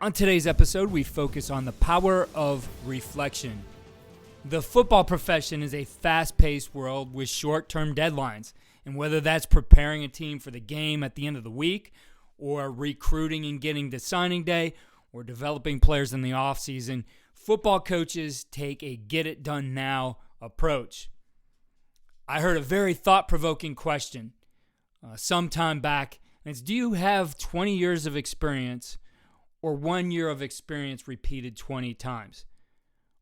On today's episode, we focus on the power of reflection. The football profession is a fast-paced world with short-term deadlines, and whether that's preparing a team for the game at the end of the week, or recruiting and getting to signing day, or developing players in the offseason, football coaches take a get-it-done-now approach. I heard a very thought-provoking question some time back, and it's, do you have 20 years of experience or 1 year of experience repeated 20 times?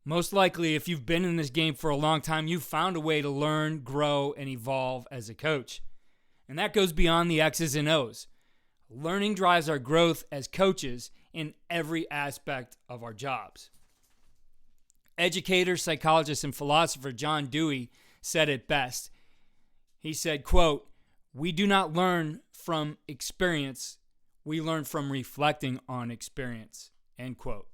Most likely, if you've been in this game for a long time, you've found a way to learn, grow, and evolve as a coach. And that goes beyond the X's and O's. Learning drives our growth as coaches in every aspect of our jobs. Educator, psychologist, and philosopher John Dewey said it best. He said, quote, "We do not learn from experience, we learn from reflecting on experience," end quote.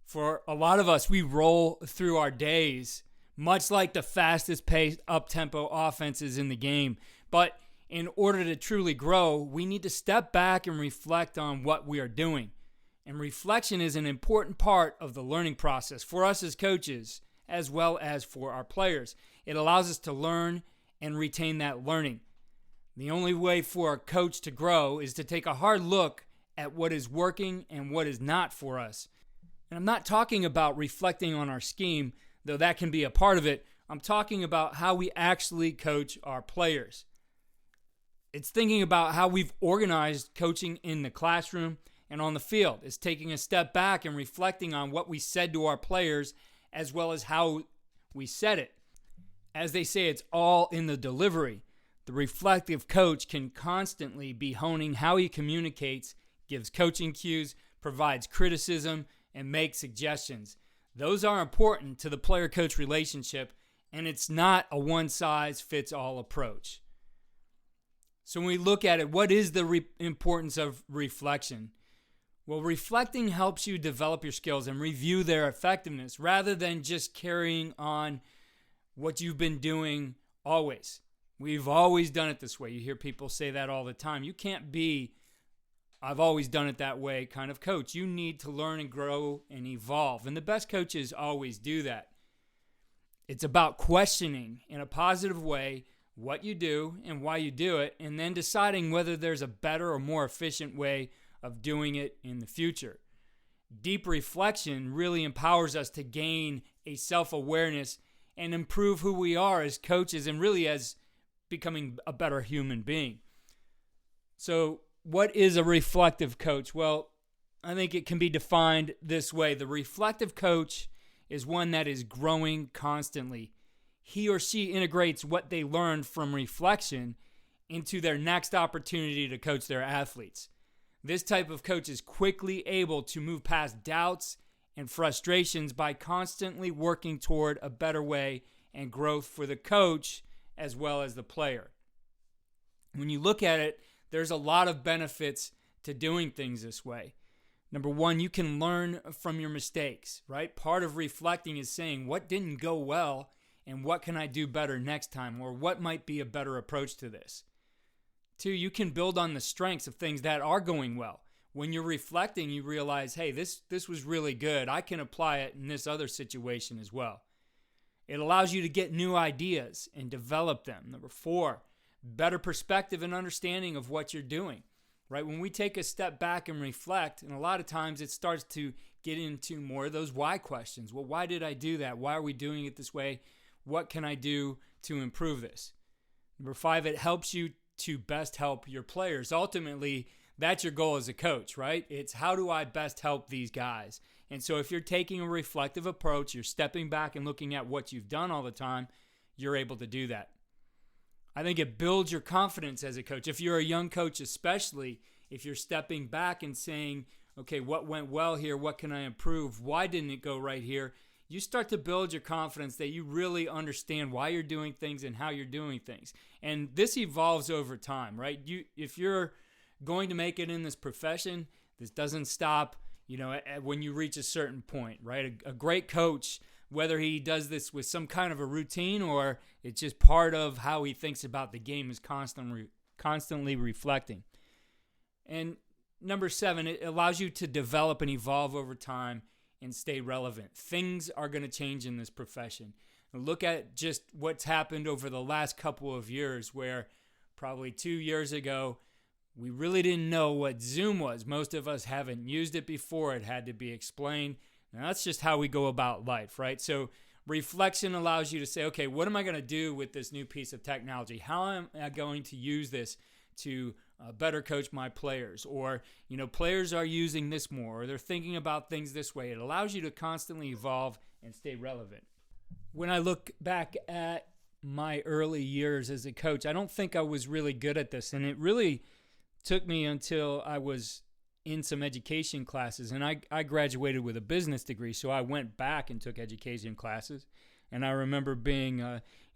For a lot of us, we roll through our days much like the fastest paced up-tempo offenses in the game. But in order to truly grow, we need to step back and reflect on what we are doing. And reflection is an important part of the learning process for us as coaches, as well as for our players. It allows us to learn and retain that learning. The only way for a coach to grow is to take a hard look at what is working and what is not for us. And I'm not talking about reflecting on our scheme, though that can be a part of it. I'm talking about how we actually coach our players. It's thinking about how we've organized coaching in the classroom and on the field. It's taking a step back and reflecting on what we said to our players as well as how we said it. As they say, it's all in the delivery. The reflective coach can constantly be honing how he communicates, gives coaching cues, provides criticism, and makes suggestions. Those are important to the player-coach relationship, and it's not a one-size-fits-all approach. So when we look at it, what is the importance of reflection? Well, reflecting helps you develop your skills and review their effectiveness rather than just carrying on what you've been doing always. We've always done it this way. You hear people say that all the time. You can't be, "I've always done it that way" kind of coach. You need to learn and grow and evolve. And the best coaches always do that. It's about questioning in a positive way what you do and why you do it, and then deciding whether there's a better or more efficient way of doing it in the future. Deep reflection really empowers us to gain a self-awareness and improve who we are as coaches and really as becoming a better human being. So what is a reflective coach? Well, I think it can be defined this way. The reflective coach is one that is growing constantly. He or she integrates what they learned from reflection into their next opportunity to coach their athletes. This type of coach is quickly able to move past doubts and frustrations by constantly working toward a better way and growth for the coach as well as the player. When you look at it, there's a lot of benefits to doing things this way. Number one, you can learn from your mistakes, right? Part of reflecting is saying, what didn't go well and what can I do better next time, or what might be a better approach to this? Two, you can build on the strengths of things that are going well. When you're reflecting, you realize, hey, this was really good. I can apply it in this other situation as well. It allows you to get new ideas and develop them. Number four, better perspective and understanding of what you're doing, right? When we take a step back and reflect, and a lot of times it starts to get into more of those why questions. Well, why did I do that? Why are we doing it this way? What can I do to improve this? Number five, it helps you to best help your players. Ultimately, that's your goal as a coach, right? It's how do I best help these guys? And so if you're taking a reflective approach, you're stepping back and looking at what you've done all the time, you're able to do that. I think it builds your confidence as a coach. If you're a young coach, especially, if you're stepping back and saying, okay, what went well here? What can I improve? Why didn't it go right here? You start to build your confidence that you really understand why you're doing things and how you're doing things. And this evolves over time, right? If you're going to make it in this profession, this doesn't stop, when you reach a certain point, right? A great coach, whether he does this with some kind of a routine or it's just part of how he thinks about the game, is constantly reflecting. And number 7, it allows you to develop and evolve over time and stay relevant. Things are going to change in this profession. Look at just what's happened over the last couple of years, where probably 2 years ago, we really didn't know what Zoom was. Most of us haven't used it before. It had to be explained. Now, that's just how we go about life, right? So reflection allows you to say, okay, what am I going to do with this new piece of technology? How am I going to use this to better coach my players? Or, players are using this more, or they're thinking about things this way. It allows you to constantly evolve and stay relevant. When I look back at my early years as a coach, I don't think I was really good at this. And it really took me until I was in some education classes. And I graduated with a business degree, so I went back and took education classes. And I remember being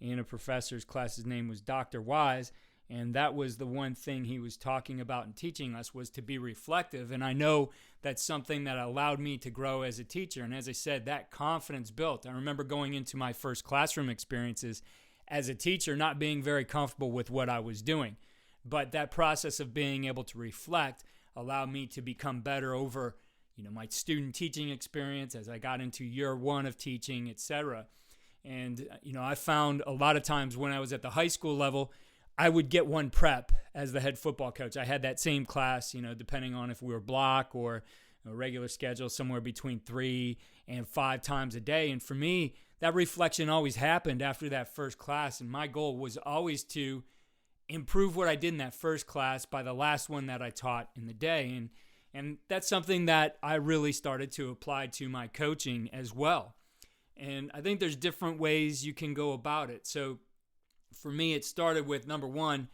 in a professor's class. His name was Dr. Wise. And that was the one thing he was talking about and teaching us, was to be reflective. And I know that's something that allowed me to grow as a teacher. And as I said, that confidence built. I remember going into my first classroom experiences as a teacher, not being very comfortable with what I was doing. But that process of being able to reflect allowed me to become better over, my student teaching experience as I got into year 1 of teaching, etc. And, I found a lot of times when I was at the high school level, I would get one prep as the head football coach. I had that same class, depending on if we were block or a regular schedule, somewhere between 3 and 5 times a day. And for me, that reflection always happened after that first class. And my goal was always to improve what I did in that first class by the last one that I taught in the day. And that's something that I really started to apply to my coaching as well. And I think there's different ways you can go about it. So for me, it started with, number 1,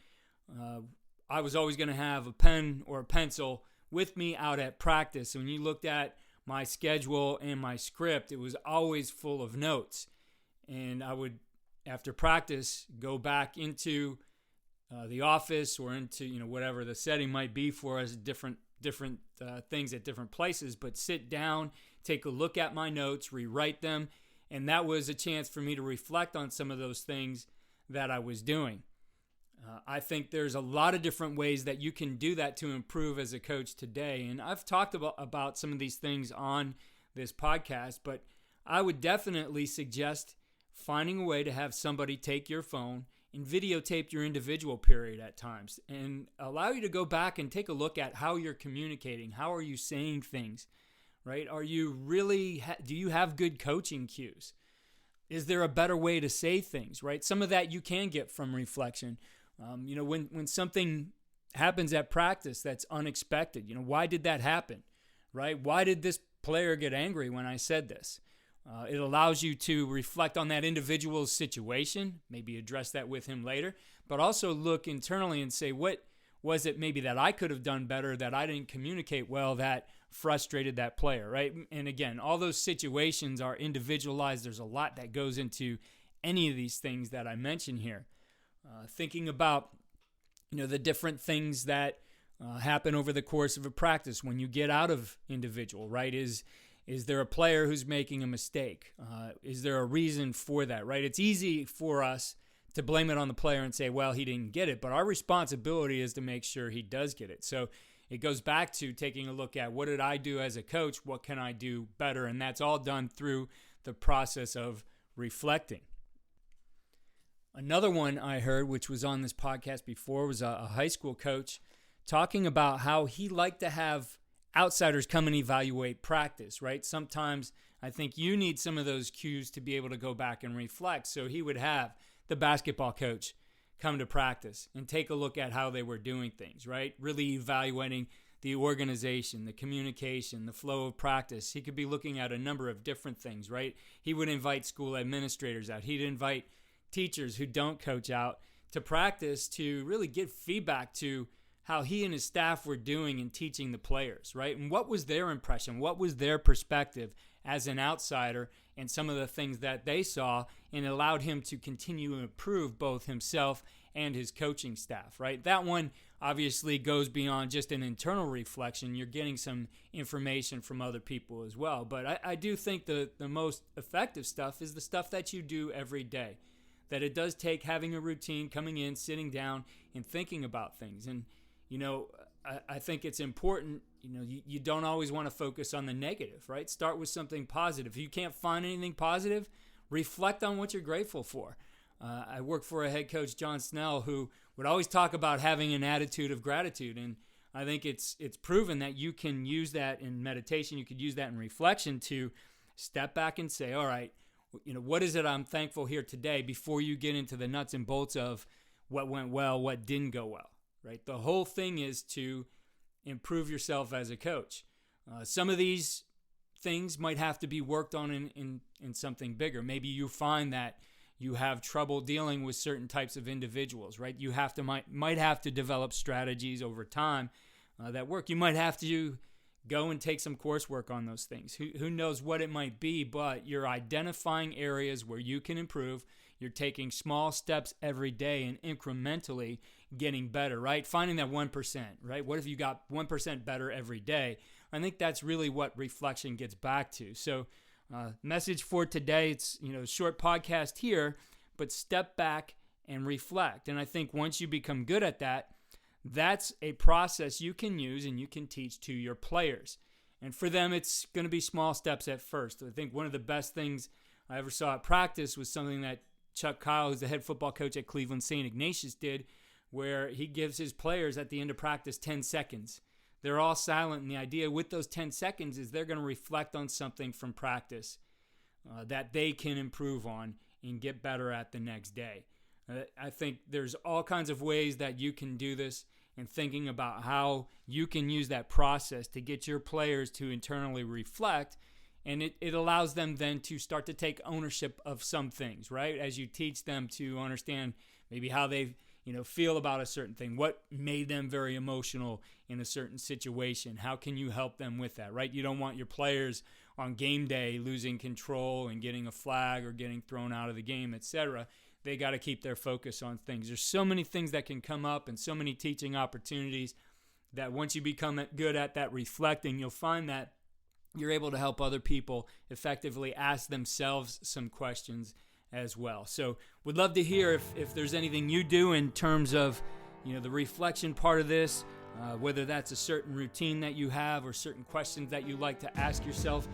I was always going to have a pen or a pencil with me out at practice. When you looked at my schedule and my script, it was always full of notes. And I would, after practice, go back into the office or into whatever the setting might be for us, different things at different places, but sit down, take a look at my notes, rewrite them. And that was a chance for me to reflect on some of those things that I was doing. I think there's a lot of different ways that you can do that to improve as a coach today. And I've talked about some of these things on this podcast, but I would definitely suggest finding a way to have somebody take your phone and videotape your individual period at times and allow you to go back and take a look at how you're communicating. How are you saying things, right? Are you really, do you have good coaching cues? Is there a better way to say things, right? Some of that you can get from reflection. When something happens at practice that's unexpected, why did that happen, right? Why did this player get angry when I said this? It allows you to reflect on that individual's situation, maybe address that with him later, but also look internally and say, what was it maybe that I could have done better, that I didn't communicate well, that frustrated that player, right? And again, all those situations are individualized. There's a lot that goes into any of these things that I mention here. Thinking about, the different things that happen over the course of a practice when you get out of individual, right? Is there a player who's making a mistake? Is there a reason for that, right? It's easy for us to blame it on the player and say, well, he didn't get it. But our responsibility is to make sure he does get it. So it goes back to taking a look at, what did I do as a coach? What can I do better? And that's all done through the process of reflecting. Another one I heard, which was on this podcast before, was a high school coach talking about how he liked to have outsiders come and evaluate practice, right? Sometimes I think you need some of those cues to be able to go back and reflect. So he would have the basketball coach come to practice and take a look at how they were doing things, right? Really evaluating the organization, the communication, the flow of practice. He could be looking at a number of different things, right? He would invite school administrators out. He'd invite teachers who don't coach out to practice to really get feedback to how he and his staff were doing in teaching the players, right? And what was their impression? What was their perspective as an outsider and some of the things that they saw, and it allowed him to continue to improve both himself and his coaching staff, right? That one obviously goes beyond just an internal reflection. You're getting some information from other people as well. But I do think the most effective stuff is the stuff that you do every day, that it does take having a routine, coming in, sitting down, and thinking about things. And, I think it's important, you don't always want to focus on the negative, right? Start with something positive. If you can't find anything positive, reflect on what you're grateful for. I work for a head coach, John Snell, who would always talk about having an attitude of gratitude. And I think it's proven that you can use that in meditation. You could use that in reflection to step back and say, all right, what is it I'm thankful here today, before you get into the nuts and bolts of what went well, what didn't go well, right? The whole thing is to improve yourself as a coach. Some of these things might have to be worked on in something bigger. Maybe you find that you have trouble dealing with certain types of individuals, right? You might have to develop strategies over time that work. You might have to go and take some coursework on those things. Who knows what it might be, but you're identifying areas where you can improve. You're taking small steps every day and incrementally getting better, right? Finding that 1%, right? What if you got 1% better every day? I think that's really what reflection gets back to. So message for today, it's a short podcast here, but step back and reflect. And I think once you become good at that, that's a process you can use and you can teach to your players. And for them, it's going to be small steps at first. I think one of the best things I ever saw at practice was something that Chuck Kyle, who's the head football coach at Cleveland St. Ignatius, did, where he gives his players at the end of practice 10 seconds. They're all silent, and the idea with those 10 seconds is they're going to reflect on something from practice that they can improve on and get better at the next day. I think there's all kinds of ways that you can do this, and thinking about how you can use that process to get your players to internally reflect, and it allows them then to start to take ownership of some things, right? As you teach them to understand maybe how they feel about a certain thing, what made them very emotional in a certain situation. How can you help them with that, right? You don't want your players on game day losing control and getting a flag or getting thrown out of the game, etc. They got to keep their focus on things. There's so many things that can come up and so many teaching opportunities that once you become good at that reflecting, you'll find that you're able to help other people effectively ask themselves some questions as well. So would love to hear if there's anything you do in terms of the reflection part of this, whether that's a certain routine that you have or certain questions that you like to ask yourself.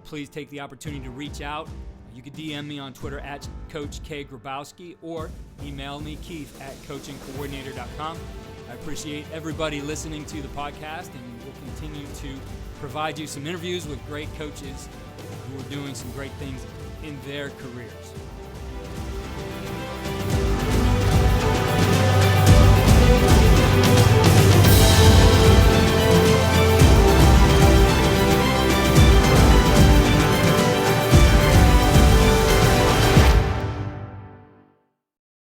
Please take the opportunity to reach out. You can DM me on Twitter at Coach K. Grabowski, or email me, Keith, at coachingcoordinator.com. I appreciate everybody listening to the podcast, and we'll continue to provide you some interviews with great coaches who are doing some great things in their careers.